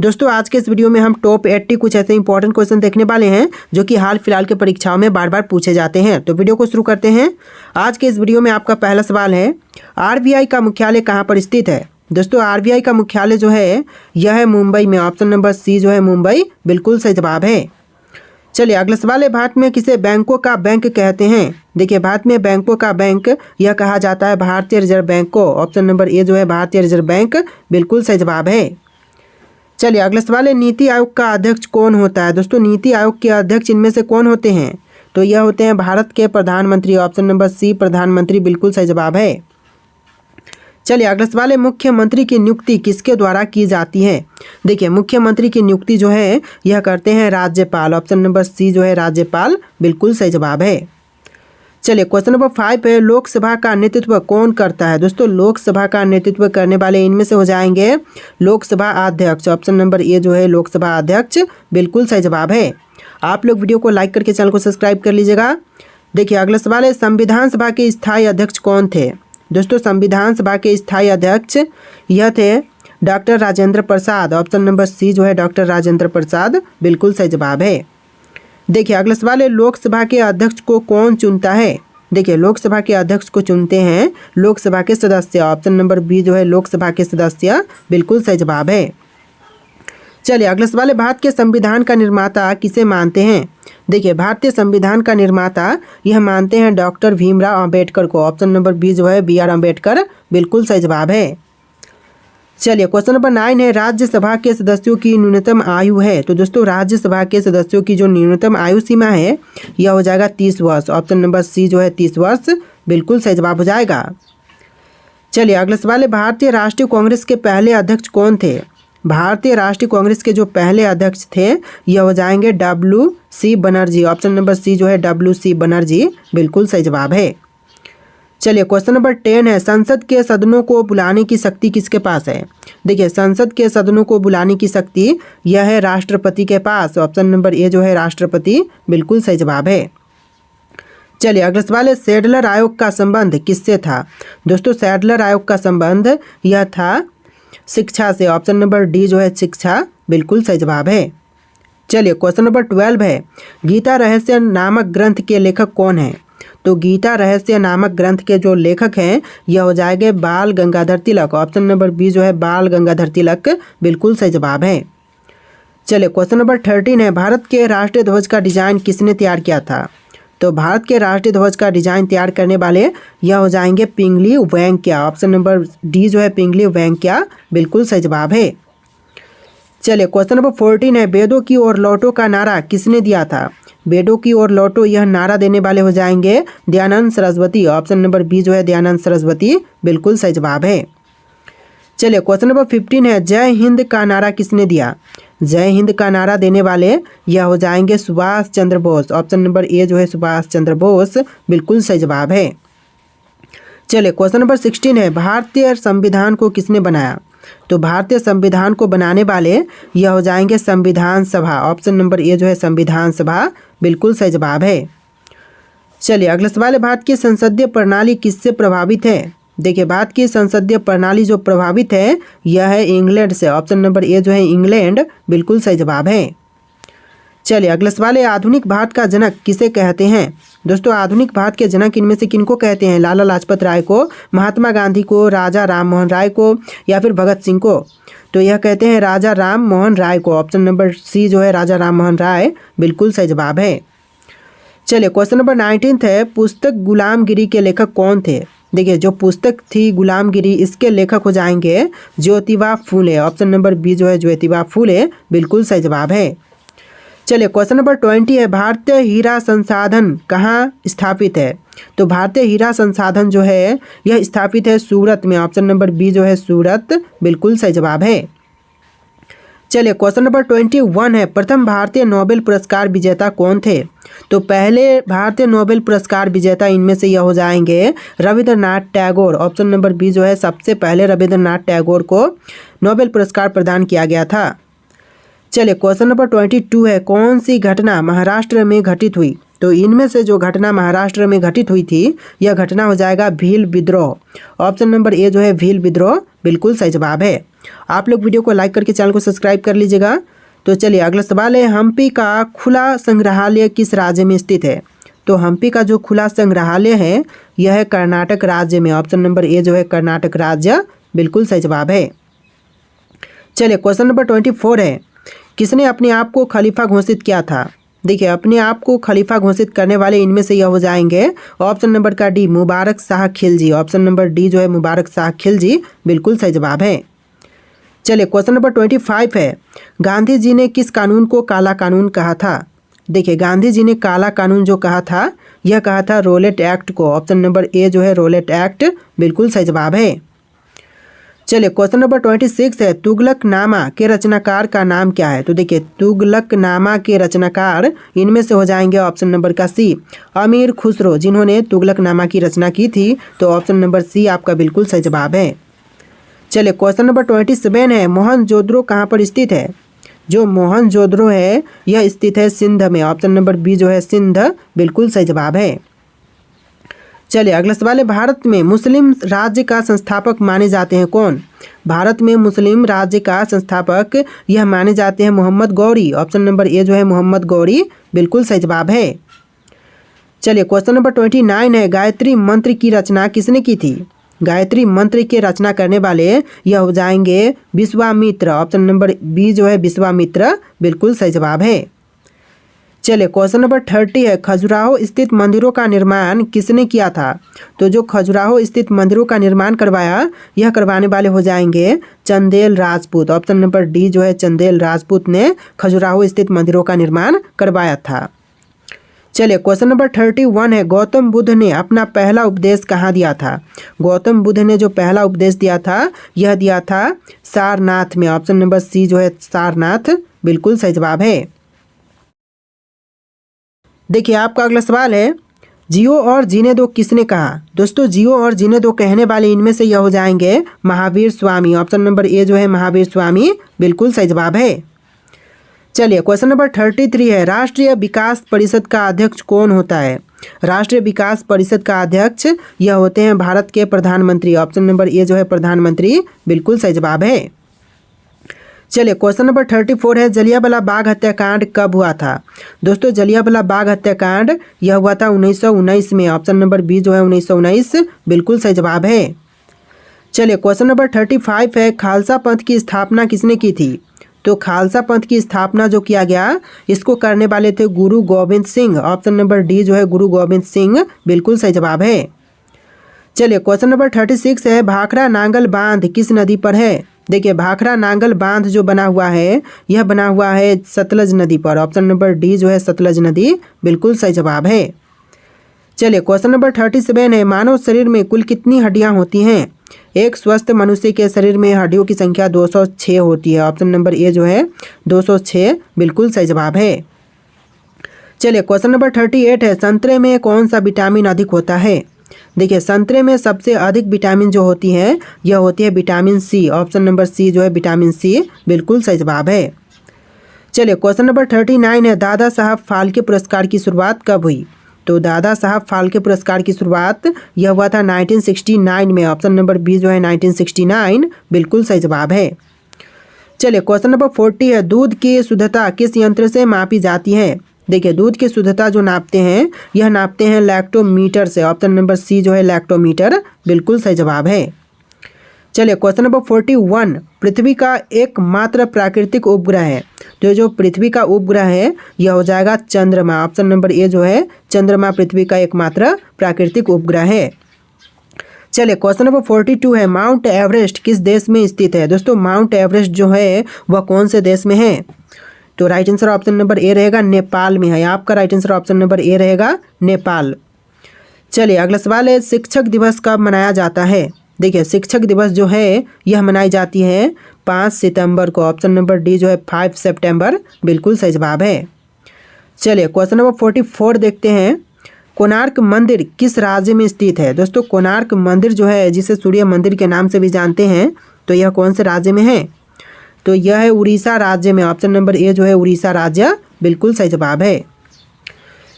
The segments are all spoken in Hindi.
दोस्तों आज के इस वीडियो में हम टॉप 80 कुछ ऐसे इंपॉर्टेंट क्वेश्चन देखने वाले हैं जो कि हाल फिलहाल के परीक्षाओं में बार बार पूछे जाते हैं। तो वीडियो को शुरू करते हैं। आज के इस वीडियो में आपका पहला सवाल है, आरबीआई का मुख्यालय कहाँ पर स्थित है। दोस्तों आरबीआई का मुख्यालय जो है यह है मुंबई में। ऑप्शन नंबर सी जो है मुंबई बिल्कुल सही जवाब है। चलिए अगला सवाल है, भारत में किसे बैंकों का बैंक कहते हैं। देखिए भारत में बैंकों का बैंक यह कहा जाता है भारतीय रिजर्व बैंक को। ऑप्शन नंबर ए जो है भारतीय रिजर्व बैंक बिल्कुल सही जवाब है। चलिए अगला सवाल है, नीति आयोग का अध्यक्ष कौन होता है। दोस्तों नीति आयोग के अध्यक्ष इनमें से कौन होते हैं, तो यह होते हैं भारत के प्रधानमंत्री। ऑप्शन नंबर सी प्रधानमंत्री बिल्कुल सही जवाब है। चलिए अगला सवाल है, मुख्यमंत्री की नियुक्ति किसके द्वारा की जाती है। देखिए मुख्यमंत्री की नियुक्ति जो है यह करते हैं राज्यपाल। ऑप्शन नंबर सी जो है राज्यपाल बिल्कुल सही जवाब है। चलिए क्वेश्चन नंबर 5 है, लोकसभा का नेतृत्व कौन करता है। दोस्तों लोकसभा का नेतृत्व करने वाले इनमें से हो जाएंगे लोकसभा अध्यक्ष। ऑप्शन नंबर ए जो है लोकसभा अध्यक्ष बिल्कुल सही जवाब है। आप लोग वीडियो को लाइक करके चैनल को सब्सक्राइब कर लीजिएगा। देखिए अगला सवाल है, संविधान सभा के स्थायी अध्यक्ष कौन थे। दोस्तों संविधान सभा के स्थायी अध्यक्ष यह थे doctor Rajendra Prasad. Option number C जो है डॉक्टर राजेंद्र प्रसाद बिल्कुल सही जवाब है। देखिए अगला सवाल है, लोकसभा के अध्यक्ष को कौन चुनता है। देखिए लोकसभा के अध्यक्ष को चुनते हैं लोकसभा के सदस्य। ऑप्शन नंबर बी जो है लोकसभा के सदस्य बिल्कुल सही जवाब है। चलिए अगला सवाल है, भारत के संविधान का निर्माता किसे मानते हैं। देखिए भारतीय संविधान का निर्माता यह मानते हैं डॉक्टर भीमराव अंबेडकर को। ऑप्शन नंबर बी जो है बी आर अम्बेडकर बिल्कुल सही जवाब है। चलिए क्वेश्चन नंबर 9 है, राज्यसभा के सदस्यों की न्यूनतम आयु है। तो दोस्तों राज्यसभा के सदस्यों की जो न्यूनतम आयु सीमा है यह हो जाएगा 30 वर्ष। ऑप्शन नंबर सी जो है 30 वर्ष बिल्कुल सही जवाब हो जाएगा। चलिए अगला सवाल है, भारतीय राष्ट्रीय कांग्रेस के पहले अध्यक्ष कौन थे। भारतीय राष्ट्रीय कांग्रेस के जो पहले अध्यक्ष थे यह हो जाएंगे WC Banerjee. Option number C जो है WC बनर्जी बिल्कुल सही जवाब है। चलिए क्वेश्चन नंबर 10 है, संसद के सदनों को बुलाने की शक्ति किसके पास है। देखिए संसद के सदनों को बुलाने की शक्ति यह है राष्ट्रपति के पास। ऑप्शन नंबर ए जो है राष्ट्रपति बिल्कुल सही जवाब है। चलिए अगला सवाल है, सैडलर आयोग का संबंध किससे था। दोस्तों सैडलर आयोग का संबंध यह था शिक्षा से। ऑप्शन नंबर डी जो है शिक्षा बिल्कुल सही जवाब है। चलिए क्वेश्चन नंबर 12 है, गीता रहस्य नामक ग्रंथ के लेखक कौन है। तो गीता रहस्य नामक ग्रंथ के जो लेखक हैं यह हो जाएंगे बाल Gangadhar Tilak. Option number B जो है बाल गंगाधर तिलक बिल्कुल सही जवाब है। चलिए क्वेश्चन नंबर 13 है, भारत के राष्ट्रीय ध्वज का डिजाइन किसने तैयार किया था। तो भारत के राष्ट्रीय ध्वज का डिजाइन तैयार करने वाले यह हो जाएंगे पिंगली वेंकैया। ऑप्शन नंबर डी जो है पिंगली वेंकैया बिल्कुल सही जवाब है। चलिए क्वेश्चन नंबर 14 है, वेदों की ओर लौटो का नारा किसने दिया था। वेदों की ओर लौटो यह नारा देने वाले हो जाएंगे Dayanand Saraswati. Option number B जो है दयानंद सरस्वती बिल्कुल सही जवाब है। चलिए क्वेश्चन नंबर 15 है, जय हिंद का नारा किसने दिया। जय हिंद का नारा देने वाले यह हो जाएंगे Subhash Chandra Bose. Option number A जो है सुभाष चंद्र बोस बिल्कुल सही जवाब है। चलिए क्वेश्चन नंबर 16 है, भारतीय संविधान को किसने बनाया। तो भारतीय संविधान को बनाने वाले यह हो जाएंगे संविधान सभा। ऑप्शन नंबर ए जो है संविधान सभा बिल्कुल सही जवाब है। चलिए अगला सवाल है, भारत की संसदीय प्रणाली किससे प्रभावित है। देखिए भारत की संसदीय प्रणाली जो प्रभावित है यह है इंग्लैंड से। ऑप्शन नंबर ए जो है इंग्लैंड बिल्कुल सही जवाब है। चलिए अगला सवाल है, आधुनिक भारत का जनक किसे कहते हैं। दोस्तों आधुनिक भारत के जनक इनमें से किनको कहते हैं, लाला लाजपत राय को, महात्मा गांधी को, राजा राम मोहन राय को या फिर भगत सिंह को। तो यह कहते हैं राजा राम मोहन राय को। ऑप्शन नंबर सी जो है राजा राम मोहन राय बिल्कुल सही जवाब है। चलिए क्वेश्चन नंबर 19 है, पुस्तक गुलामगिरी के लेखक कौन थे। देखिए जो पुस्तक थी गुलामगिरी इसके लेखक हो जाएंगे Jyotiba Phule. Option number B जो है ज्योतिबा फूले बिल्कुल सही जवाब है। चलिए क्वेश्चन नंबर 20 है, भारतीय हीरा संसाधन कहाँ स्थापित है। तो भारतीय हीरा संसाधन जो है यह स्थापित है सूरत में। ऑप्शन नंबर बी जो है सूरत बिल्कुल सही जवाब है। चलिए क्वेश्चन नंबर 21 है, प्रथम भारतीय नोबेल पुरस्कार विजेता कौन थे। तो पहले भारतीय नोबेल पुरस्कार विजेता इनमें से यह हो जाएंगे Rabindranath Tagore. Option number B जो है सबसे पहले रविंद्रनाथ टैगोर को नोबेल पुरस्कार प्रदान किया गया था। चलिए क्वेश्चन नंबर 22 है, कौन सी घटना महाराष्ट्र में घटित हुई। तो इनमें से जो घटना महाराष्ट्र में घटित हुई थी यह घटना हो जाएगा भील विद्रोह। ऑप्शन नंबर ए जो है भील विद्रोह बिल्कुल सही जवाब है। आप लोग वीडियो को लाइक करके चैनल को सब्सक्राइब कर लीजिएगा। तो चलिए अगला सवाल है, हम्पी का खुला संग्रहालय किस राज्य में स्थित है? तो हम्पी का जो खुला संग्रहालय है यह है कर्नाटक राज्य में। ऑप्शन नंबर ए जो है कर्नाटक राज्य बिल्कुल सही जवाब है। चलिए क्वेश्चन नंबर 24 है, किसने अपने आप को खलीफा घोषित किया था? देखिए अपने आप को खलीफा घोषित करने वाले इनमें से यह हो जाएंगे ऑप्शन नंबर का D Mubarak Shah Khilji. Option number D जो है मुबारक शाह खिलजी बिल्कुल सही जवाब है। चलिए क्वेश्चन नंबर 25 है, गांधी जी ने किस कानून को काला कानून कहा था? देखिए गांधी जी ने काला कानून जो कहा था यह कहा था रोलेट एक्ट को। ऑप्शन नंबर ए जो है रोलेट एक्ट बिल्कुल सही जवाब है। चलिए क्वेश्चन नंबर 26 है, तुगलकनामा के रचनाकार का नाम क्या है? तो देखिए तुगलकनामा के रचनाकार इनमें से हो जाएंगे ऑप्शन नंबर का सी अमीर खुसरो, जिन्होंने तुगलकनामा की रचना की थी। तो ऑप्शन नंबर सी आपका बिल्कुल सही जवाब है। चलिए क्वेश्चन नंबर 27 है, मोहनजोदड़ो कहाँ पर स्थित है? जो मोहनजोदड़ो है यह स्थित है सिंध में। ऑप्शन नंबर बी जो है सिंध बिल्कुल सही जवाब है। चलिए अगला सवाल है, भारत में मुस्लिम राज्य का संस्थापक माने जाते हैं कौन? भारत में मुस्लिम राज्य का संस्थापक यह माने जाते हैं Mohammad Ghori. Option number A जो है मोहम्मद गौरी बिल्कुल सही जवाब है। चलिए क्वेश्चन नंबर 29 है, गायत्री मंत्र की रचना किसने की थी? गायत्री मंत्र के रचना करने वाले यह हो जाएंगे विश्वामित्र। ऑप्शन नंबर बी जो है विश्वामित्र बिल्कुल सही जवाब है। चलिए क्वेश्चन नंबर 30 है, खजुराहो स्थित मंदिरों का निर्माण किसने किया था? तो जो खजुराहो स्थित मंदिरों का निर्माण करवाया यह करवाने वाले हो जाएंगे Chandel Rajput. Option number D जो है चंदेल राजपूत ने खजुराहो स्थित मंदिरों का निर्माण करवाया था। चलिए क्वेश्चन नंबर 31 है, गौतम बुद्ध ने अपना पहला उपदेश कहाँ दिया था? गौतम बुद्ध ने जो पहला उपदेश दिया था यह दिया था सारनाथ में। ऑप्शन नंबर सी जो है सारनाथ बिल्कुल सही जवाब है। देखिए आपका अगला सवाल है, जियो और जीने दो किसने कहा? दोस्तों जियो और जीने दो कहने वाले इनमें से यह हो जाएंगे Mahavir Swami. Option number A जो है महावीर स्वामी बिल्कुल सही जवाब है। चलिए क्वेश्चन नंबर 33 है, राष्ट्रीय विकास परिषद का अध्यक्ष कौन होता है? राष्ट्रीय विकास परिषद का अध्यक्ष यह होते हैं भारत के प्रधानमंत्री। ऑप्शन नंबर ए जो है प्रधानमंत्री बिल्कुल सही जवाब है। चलिए क्वेश्चन नंबर 34 है, जलियांवाला बाग हत्याकांड कब हुआ था? दोस्तों जलियांवाला बाग हत्याकांड यह हुआ था 1919 में। ऑप्शन नंबर बी जो है 1919 बिल्कुल सही जवाब है। चलिए क्वेश्चन नंबर 35 है, खालसा पंथ की स्थापना किसने की थी? तो खालसा पंथ की स्थापना जो किया गया इसको करने वाले थे गुरु Govind Singh. Option number D जो है गुरु गोविंद सिंह बिल्कुल सही जवाब है। चलिए क्वेश्चन नंबर 36 है, भाखड़ा नांगल बांध किस नदी पर है? देखिए भाखड़ा नांगल बांध जो बना हुआ है यह बना हुआ है सतलज नदी पर। ऑप्शन नंबर डी जो है सतलज नदी बिल्कुल सही जवाब है। चलिए क्वेश्चन नंबर 37 है, मानव शरीर में कुल कितनी हड्डियां होती हैं? एक स्वस्थ मनुष्य के शरीर में हड्डियों की संख्या 206 होती है। ऑप्शन नंबर ए जो है 206 बिल्कुल सही जवाब है। चलिए क्वेश्चन नंबर 38 है, संतरे में कौन सा विटामिन अधिक होता है? देखिए संतरे में सबसे अधिक विटामिन जो होती है यह होती है vitamin C. Option number C जो है विटामिन सी बिल्कुल सही जवाब है। चलिए क्वेश्चन नंबर 39 है, दादा साहब फाल्के पुरस्कार की शुरुआत कब हुई? तो दादा साहब फाल्के पुरस्कार की शुरुआत यह हुआ था 1969 में। ऑप्शन नंबर बी जो है 1969 बिल्कुल सही जवाब है। चलिए क्वेश्चन नंबर 40 है, दूध की शुद्धता किस यंत्र से मापी जाती है? देखिए दूध की शुद्धता जो नापते हैं यह नापते हैं लैक्टोमीटर से। ऑप्शन नंबर सी जो है लैक्टोमीटर बिल्कुल सही जवाब है। चलिए क्वेश्चन नंबर 41, पृथ्वी का एकमात्र प्राकृतिक उपग्रह है? तो जो पृथ्वी का उपग्रह है यह हो जाएगा चंद्रमा। ऑप्शन नंबर ए जो है चंद्रमा पृथ्वी का एकमात्र प्राकृतिक उपग्रह है। चलिए क्वेश्चन नंबर 42 है, माउंट एवरेस्ट किस देश में स्थित है? दोस्तों माउंट एवरेस्ट जो है वह कौन से देश में है? तो राइट आंसर ऑप्शन नंबर ए रहेगा नेपाल में है। आपका राइट आंसर ऑप्शन नंबर ए रहेगा नेपाल। चलिए अगला सवाल है, शिक्षक दिवस कब मनाया जाता है? देखिए शिक्षक दिवस जो है यह मनाई जाती है 5 सितंबर को। ऑप्शन नंबर डी जो है 5 सितंबर बिल्कुल सही जवाब है। चलिए क्वेश्चन नंबर 44 देखते हैं, कोणार्क मंदिर किस राज्य में स्थित है? दोस्तों कोणार्क मंदिर जो है जिसे सूर्य मंदिर के नाम से भी जानते हैं तो यह कौन से राज्य में है? तो यह है उड़ीसा राज्य में। ऑप्शन नंबर ए जो है उड़ीसा राज्य बिल्कुल सही जवाब है।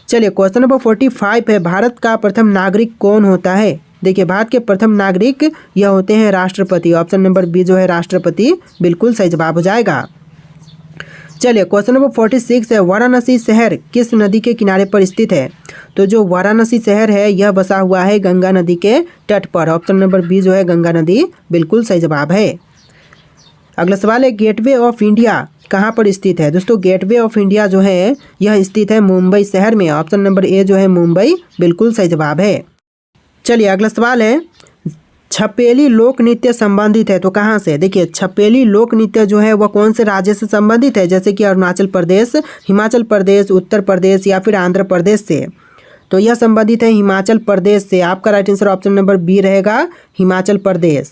चलिए क्वेश्चन नंबर 45 है, भारत का प्रथम नागरिक कौन होता है? देखिए भारत के प्रथम नागरिक यह होते हैं राष्ट्रपति। ऑप्शन नंबर बी जो है राष्ट्रपति बिल्कुल सही जवाब हो जाएगा। चलिए क्वेश्चन नंबर 46 है, वाराणसी शहर किस नदी के किनारे पर स्थित है? तो जो वाराणसी शहर है यह बसा हुआ है गंगा नदी के तट पर। ऑप्शन नंबर बी जो है गंगा नदी बिल्कुल सही जवाब है। अगला सवाल है, गेटवे ऑफ इंडिया कहाँ पर स्थित है? दोस्तों गेटवे ऑफ इंडिया जो है यह स्थित है मुंबई शहर में। ऑप्शन नंबर ए जो है मुंबई बिल्कुल सही जवाब है। चलिए अगला सवाल है, छपेली लोक नृत्य संबंधित है तो कहाँ से? देखिए छपेली लोक नृत्य जो है वह कौन से राज्य से संबंधित है? जैसे कि अरुणाचल प्रदेश, हिमाचल प्रदेश, उत्तर प्रदेश या फिर आंध्र प्रदेश से। तो यह संबंधित है हिमाचल प्रदेश से। आपका right answer option number B रहेगा, हिमाचल प्रदेश।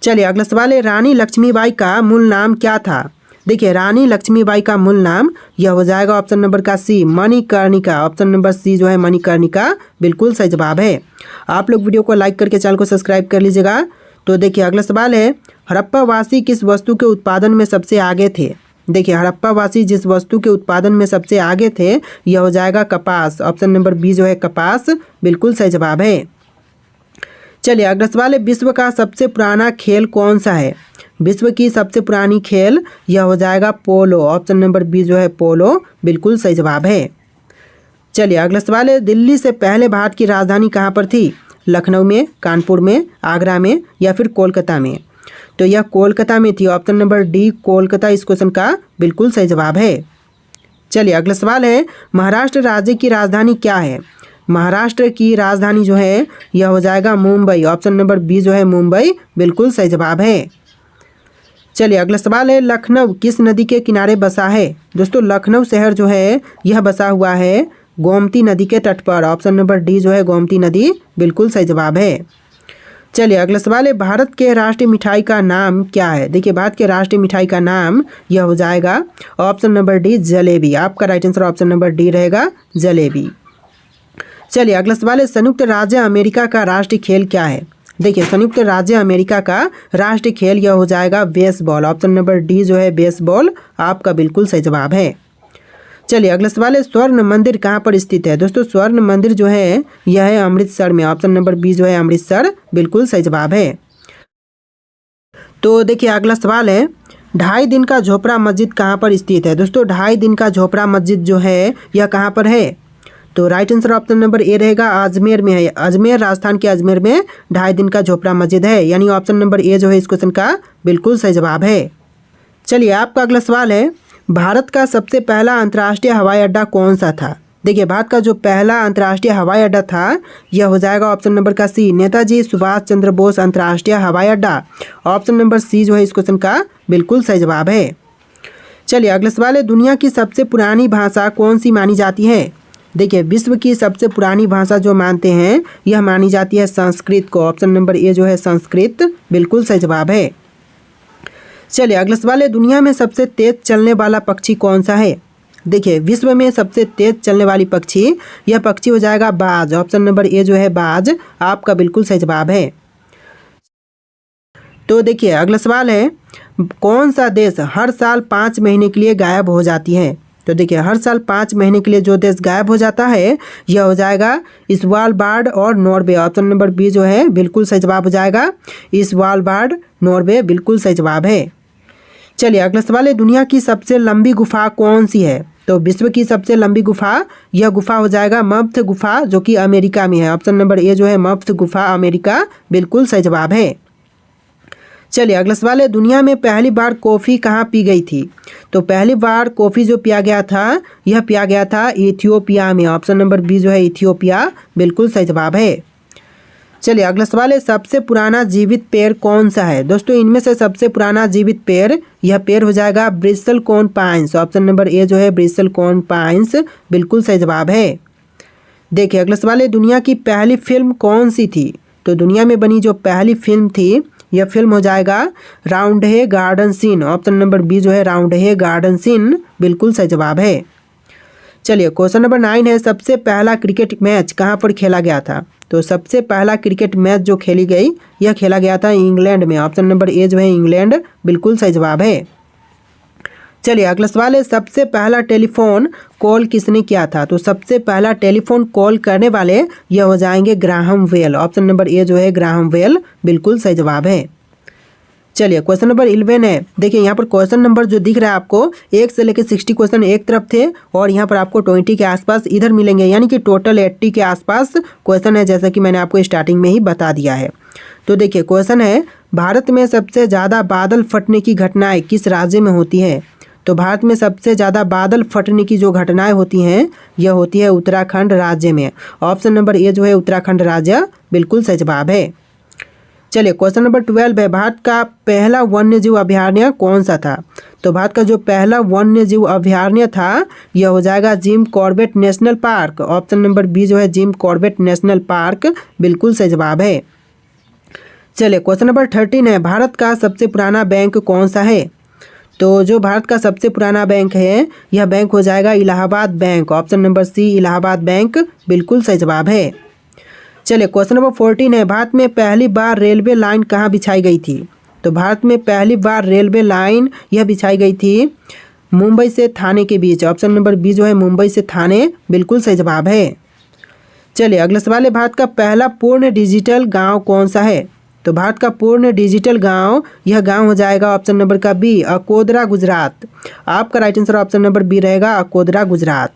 चलिए अगला सवाल है, रानी लक्ष्मीबाई का मूल नाम क्या था? देखिए रानी लक्ष्मीबाई का मूल नाम यह हो जाएगा ऑप्शन नंबर का सी, मणिकर्णिका। ऑप्शन नंबर सी जो है मणिकर्णिका बिल्कुल सही जवाब है। आप लोग वीडियो को लाइक करके चैनल को सब्सक्राइब कर लीजिएगा। तो देखिए अगला सवाल है, हड़प्पावासी किस वस्तु के उत्पादन में सबसे आगे थे? देखिए हड़प्पावासी जिस वस्तु के उत्पादन में सबसे आगे थे यह हो जाएगा कपास। ऑप्शन नंबर बी जो है कपास बिल्कुल सही जवाब है। चलिए अगला सवाल है, विश्व का सबसे पुराना खेल कौन सा है? विश्व की सबसे पुरानी खेल यह हो जाएगा पोलो। ऑप्शन नंबर बी जो है पोलो बिल्कुल सही जवाब है। चलिए अगला सवाल है, दिल्ली से पहले भारत की राजधानी कहाँ पर थी? लखनऊ में, कानपुर में, आगरा में या फिर कोलकाता में? तो यह कोलकाता में थी। ऑप्शन नंबर डी कोलकाता इस क्वेश्चन का बिल्कुल सही जवाब है। चलिए अगला सवाल है, महाराष्ट्र राज्य की राजधानी क्या है? महाराष्ट्र की राजधानी जो है यह हो जाएगा मुंबई। ऑप्शन नंबर बी जो है मुंबई बिल्कुल सही जवाब है। चलिए अगला सवाल है, लखनऊ किस नदी के किनारे बसा है? दोस्तों लखनऊ शहर जो है यह बसा हुआ है गोमती नदी के तट पर। ऑप्शन नंबर डी जो है गोमती नदी बिल्कुल सही जवाब है। चलिए अगला सवाल है, भारत के राष्ट्रीय मिठाई का नाम क्या है? देखिए भारत के राष्ट्रीय मिठाई का नाम यह हो जाएगा ऑप्शन नंबर डी जलेबी। आपका right answer option number D रहेगा जलेबी। चलिए अगला सवाल है, संयुक्त राज्य अमेरिका का राष्ट्रीय खेल क्या है? देखिए संयुक्त राज्य अमेरिका का राष्ट्रीय खेल यह हो जाएगा बेसबॉल। ऑप्शन नंबर डी जो है बेसबॉल आपका बिल्कुल सही जवाब है। चलिए अगला सवाल है, स्वर्ण मंदिर कहाँ पर स्थित है? दोस्तों स्वर्ण मंदिर जो है यह है अमृतसर में। ऑप्शन नंबर बी जो है अमृतसर बिल्कुल सही जवाब है। तो देखिए अगला सवाल है, 2.5 दिन का झोपड़ा मस्जिद कहाँ पर स्थित है? दोस्तों 2.5 दिन का झोपड़ा मस्जिद जो है यह कहाँ पर है? तो राइट आंसर ऑप्शन नंबर ए रहेगा, अजमेर में है। अजमेर राजस्थान के अजमेर में 2.5 दिन का झोपड़ा मस्जिद है। यानी ऑप्शन नंबर ए जो है इस क्वेश्चन का बिल्कुल सही जवाब है। चलिए आपका अगला सवाल है, भारत का सबसे पहला अंतर्राष्ट्रीय हवाई अड्डा कौन सा था? देखिए भारत का जो पहला अंतर्राष्ट्रीय हवाई अड्डा था यह हो जाएगा ऑप्शन नंबर का सी, नेताजी सुभाष चंद्र बोस अंतर्राष्ट्रीय हवाई अड्डा। ऑप्शन नंबर सी जो है इस क्वेश्चन का बिल्कुल सही जवाब है। चलिए अगला सवाल है, दुनिया की सबसे पुरानी भाषा कौन सी मानी जाती है? देखिए विश्व की सबसे पुरानी भाषा जो मानते हैं यह मानी जाती है संस्कृत को। ऑप्शन नंबर ए जो है संस्कृत बिल्कुल सही जवाब है। चलिए अगला सवाल है, दुनिया में सबसे तेज चलने वाला पक्षी कौन सा है? देखिए विश्व में सबसे तेज चलने वाली पक्षी यह पक्षी हो जाएगा बाज। ऑप्शन नंबर ए जो है बाज आपका बिल्कुल सही जवाब है। तो देखिए अगला सवाल है, कौन सा देश हर साल 5 महीने के लिए गायब हो जाती है? तो देखिए हर साल 5 महीने के लिए जो देश गायब हो जाता है यह हो जाएगा स्वालबार्ड और नॉर्वे। ऑप्शन नंबर बी जो है बिल्कुल सही जवाब हो जाएगा, स्वालबार्ड नॉर्वे बिल्कुल सही जवाब है। चलिए अगला सवाल है, दुनिया की सबसे लंबी गुफा कौन सी है? तो विश्व की सबसे लंबी गुफा यह गुफा हो जाएगा मप्थ गुफा जो कि अमेरिका में है। ऑप्शन नंबर ए जो है मप्थ गुफा अमेरिका बिल्कुल सही जवाब है। चलिए अगला सवाल है, दुनिया में पहली बार कॉफ़ी कहाँ पी गई थी? तो पहली बार कॉफ़ी जो पिया गया था यह पिया गया था इथियोपिया में। ऑप्शन नंबर बी जो है इथियोपिया बिल्कुल सही जवाब है। चलिए अगला सवाल है, सबसे पुराना जीवित पेड़ कौन सा है? दोस्तों इनमें से सबसे पुराना जीवित पेड़ यह पेड़ हो जाएगा ब्रिसलकॉन पाइन्स। ऑप्शन नंबर ए जो है ब्रिसलकॉन पाइन्स बिल्कुल सही जवाब है। देखिए अगला सवाल है, दुनिया की पहली फिल्म कौन सी थी? तो दुनिया में बनी जो पहली फिल्म थी यह फिल्म हो जाएगा Roundhay Garden Scene. Option number B जो है राउंडहे गार्डन सीन बिल्कुल सही जवाब है। चलिए क्वेश्चन नंबर 9 है, सबसे पहला क्रिकेट मैच कहाँ पर खेला गया था? तो सबसे पहला क्रिकेट मैच जो खेली गई यह खेला गया था इंग्लैंड में। ऑप्शन नंबर ए जो है इंग्लैंड बिल्कुल सही जवाब है। चलिए अगला सवाल है, सबसे पहला टेलीफोन कॉल किसने किया था? तो सबसे पहला टेलीफोन कॉल करने वाले यह हो जाएंगे Graham Bell. Option number A जो है ग्राहम बेल बिल्कुल सही जवाब है। चलिए क्वेश्चन नंबर 11 है। देखिए यहाँ पर क्वेश्चन नंबर जो दिख रहा है आपको 1 से लेकर 60 क्वेश्चन एक तरफ थे और यहाँ पर आपको 20 के आसपास इधर मिलेंगे, यानी कि टोटल 80 के आसपास क्वेश्चन है, जैसा कि मैंने आपको स्टार्टिंग में ही बता दिया है। तो देखिए क्वेश्चन है, भारत में सबसे ज़्यादा बादल फटने की घटनाएं किस राज्य में होती है? तो भारत में सबसे ज़्यादा बादल फटने की जो घटनाएं होती हैं यह होती है उत्तराखंड राज्य में। ऑप्शन नंबर ए जो है उत्तराखंड राज्य बिल्कुल सही जवाब है। चलिए क्वेश्चन नंबर 12 है, भारत का पहला वन्यजीव अभयारण्य कौन सा था? तो भारत का जो पहला वन्यजीव अभयारण्य था यह हो जाएगा Jim Corbett National Park. Option number B जो है जिम कॉर्बेट नेशनल पार्क बिल्कुल सही जवाब है। चलिए क्वेश्चन नंबर 13 है, भारत का सबसे पुराना बैंक कौन सा है? तो जो भारत का सबसे पुराना बैंक है यह बैंक हो जाएगा Allahabad Bank. Option number C Allahabad Bank बिल्कुल सही जवाब है। चलिए क्वेश्चन नंबर 14 है, भारत में पहली बार रेलवे लाइन कहाँ बिछाई गई थी? तो भारत में पहली बार रेलवे लाइन यह बिछाई गई थी मुंबई से थाने के बीच। ऑप्शन नंबर बी जो है मुंबई से थाने बिल्कुल सही जवाब है। चलिए अगला सवाल है, भारत का पहला पूर्ण डिजिटल गांव कौन सा है? तो भारत का पूर्ण डिजिटल गांव यह गांव हो जाएगा ऑप्शन नंबर का बी अकोदरा गुजरात। आपका right answer option number B रहेगा अकोदरा गुजरात।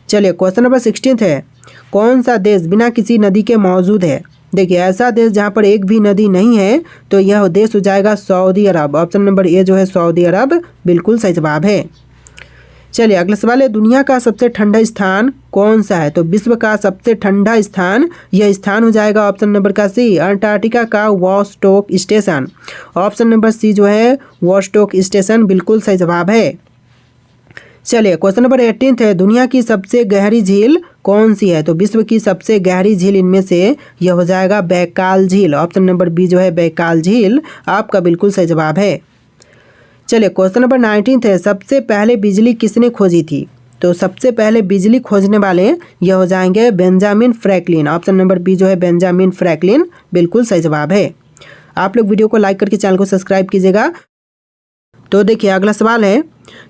चलिए क्वेश्चन नंबर 16 है, कौन सा देश बिना किसी नदी के मौजूद है? देखिए ऐसा देश जहां पर एक भी नदी नहीं है तो यह देश हो जाएगा Saudi Arab. Option number A जो है सऊदी अरब बिल्कुल सही जवाब है। चलिए अगला सवाल है, दुनिया का सबसे ठंडा स्थान कौन सा है? तो विश्व का सबसे ठंडा स्थान यह स्थान हो जाएगा ऑप्शन नंबर का सी अंटार्कटिका का वॉस्टोक स्टेशन। ऑप्शन नंबर सी जो है वॉस्टोक स्टेशन बिल्कुल सही जवाब है। चलिए क्वेश्चन नंबर 18 है, दुनिया की सबसे गहरी झील कौन सी है? तो विश्व की सबसे गहरी झील इनमें से यह हो जाएगा बैकाल झील। ऑप्शन नंबर बी जो है बैकाल झील आपका बिल्कुल सही जवाब है। चलिए क्वेश्चन नंबर 19 है, सबसे पहले बिजली किसने खोजी थी? तो सबसे पहले बिजली खोजने वाले यह हो जाएंगे Benjamin Franklin. Option number B जो है बेंजामिन फ्रैंकलिन बिल्कुल सही जवाब है। आप लोग वीडियो को लाइक करके चैनल को सब्सक्राइब कीजिएगा। तो देखिए अगला सवाल है,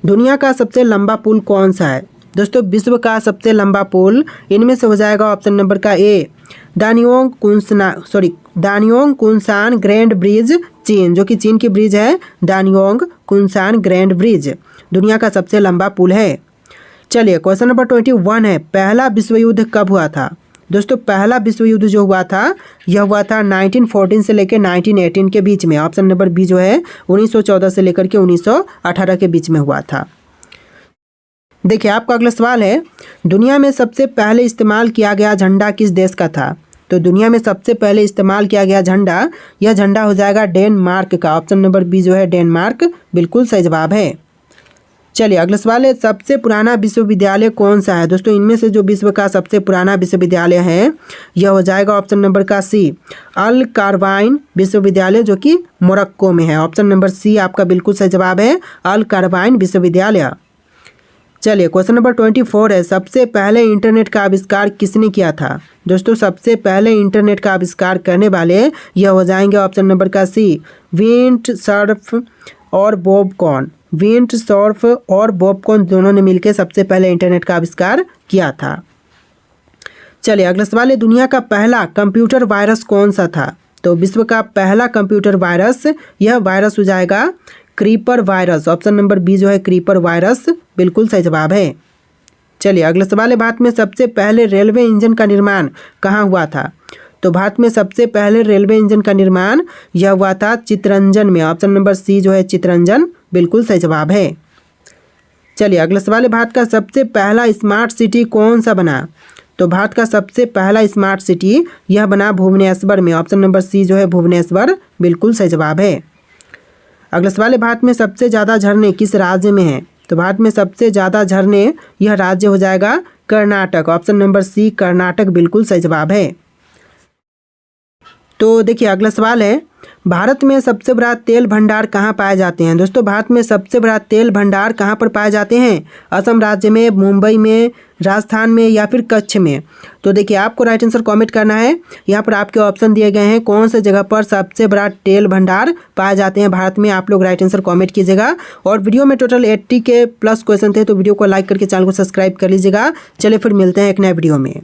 दुनिया का सबसे लंबा पुल कौन सा है? दोस्तों विश्व का सबसे लंबा पुल इनमें से हो जाएगा ऑप्शन नंबर का ए दानियोंग कुनसान ग्रैंड ब्रिज चीन, जो कि चीन की ब्रिज है दानियोंग कुनसान ग्रैंड ब्रिज दुनिया का सबसे लंबा पुल है। चलिए क्वेश्चन नंबर 21 है, पहला विश्व युद्ध कब हुआ था? दोस्तों पहला विश्व युद्ध जो हुआ था यह हुआ था 1914 से लेकर 1918 के बीच में। ऑप्शन नंबर बी जो है 1914 से लेकर के 1918 के बीच में हुआ था। देखिए आपका अगला सवाल है, दुनिया में सबसे पहले इस्तेमाल किया गया झंडा किस देश का था? तो दुनिया में सबसे पहले इस्तेमाल किया गया झंडा यह झंडा हो जाएगा डेनमार्क का। ऑप्शन नंबर बी जो है डेनमार्क बिल्कुल सही जवाब है। चलिए अगला सवाल है, सबसे पुराना विश्वविद्यालय कौन सा है? दोस्तों इनमें से जो विश्व का सबसे पुराना विश्वविद्यालय है यह हो जाएगा ऑप्शन नंबर का सी अल कारवाइन विश्वविद्यालय, जो कि मोरक्को में है। ऑप्शन नंबर सी आपका बिल्कुल सही जवाब है अल कारवाइन विश्वविद्यालय। चलिए क्वेश्चन नंबर 24 है, सबसे पहले इंटरनेट का आविष्कार किसने किया था? दोस्तों सबसे पहले इंटरनेट का आविष्कार करने वाले यह हो जाएंगे ऑप्शन नंबर का सी विंटसर्फ और बॉबकॉन। विंटसर्फ और बॉबकॉन दोनों ने मिलकर सबसे पहले इंटरनेट का आविष्कार किया था। चलिए अगला सवाल है, दुनिया का पहला कंप्यूटर वायरस कौन सा था? तो विश्व का पहला कंप्यूटर वायरस यह वायरस हो जाएगा creeper virus. Option number B जो है क्रीपर वायरस बिल्कुल सही जवाब है। चलिए अगला सवाल है, भारत में सबसे पहले रेलवे इंजन का निर्माण कहाँ हुआ था? तो भारत में सबसे पहले रेलवे इंजन का निर्माण यह हुआ था चित्तरंजन में। ऑप्शन नंबर सी जो है चित्तरंजन बिल्कुल सही जवाब है। चलिए अगला सवाल है, भारत का सबसे पहला स्मार्ट सिटी कौन सा बना? तो भारत का सबसे पहला स्मार्ट सिटी यह बना भुवनेश्वर में। ऑप्शन नंबर सी जो है भुवनेश्वर बिल्कुल सही जवाब है। अगला सवाल है, भारत में सबसे ज़्यादा झरने किस राज्य में हैं? तो भारत में सबसे ज़्यादा झरने यह राज्य हो जाएगा Karnataka. Option number C Karnataka बिल्कुल सही जवाब है। तो देखिए अगला सवाल है, भारत में सबसे बड़ा तेल भंडार कहाँ पाए जाते हैं? दोस्तों भारत में सबसे बड़ा तेल भंडार कहाँ पर पाए जाते हैं? असम राज्य में, मुंबई में, राजस्थान में या फिर कच्छ में? तो देखिए आपको राइट आंसर कमेंट करना है। यहाँ पर आपके ऑप्शन दिए गए हैं कौन से जगह पर सबसे बड़ा तेल भंडार पाए जाते हैं भारत में। आप लोग राइट आंसर कमेंट कीजिएगा। और वीडियो में टोटल 80 के प्लस क्वेश्चन थे, तो वीडियो को लाइक करके चैनल को सब्सक्राइब कर लीजिएगा। चलिए फिर मिलते हैं एक नए वीडियो में।